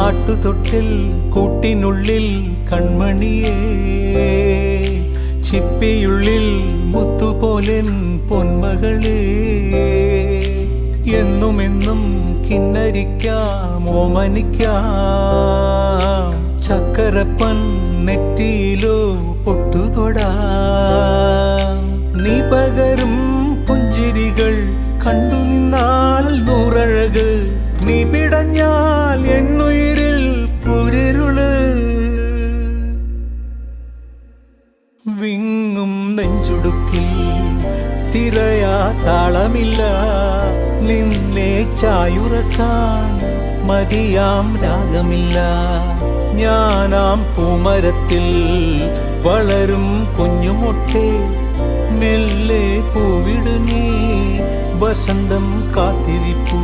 ആട്ടുതൊട്ടിൽ കൂട്ടിനുള്ളിൽ കൺമണിയേ, ചിപ്പിയുള്ളിൽ മുത്തുപോലെൻ പൊന്മകളേ, എന്നുമെന്നും കിന്നരിക്കാം ഓമനിക്കാം, ചക്കരപ്പൻ നെറ്റിയിലോ പൊട്ടുതൊടാം. നീ പകരും പുഞ്ചിരികൾ കണ്ടു നിന്നാൽ നൂറഴക്, നീ പിടഞ്ഞാൽ എന്നുയിരിൽ കുരിരുള്. വിങ്ങും നെഞ്ചുടുക്കിൽ തിരയാ താളമില്ല, നിന്നെ ചായുറക്കാൻ മതിയാം രാഗമില്ല. ഞാനാം പൂമരത്തിൽ വളരും കുഞ്ഞുമൊട്ടെ, മെല്ലെ പൂവിടു നീ വസന്തം കാത്തിരിപ്പൂ.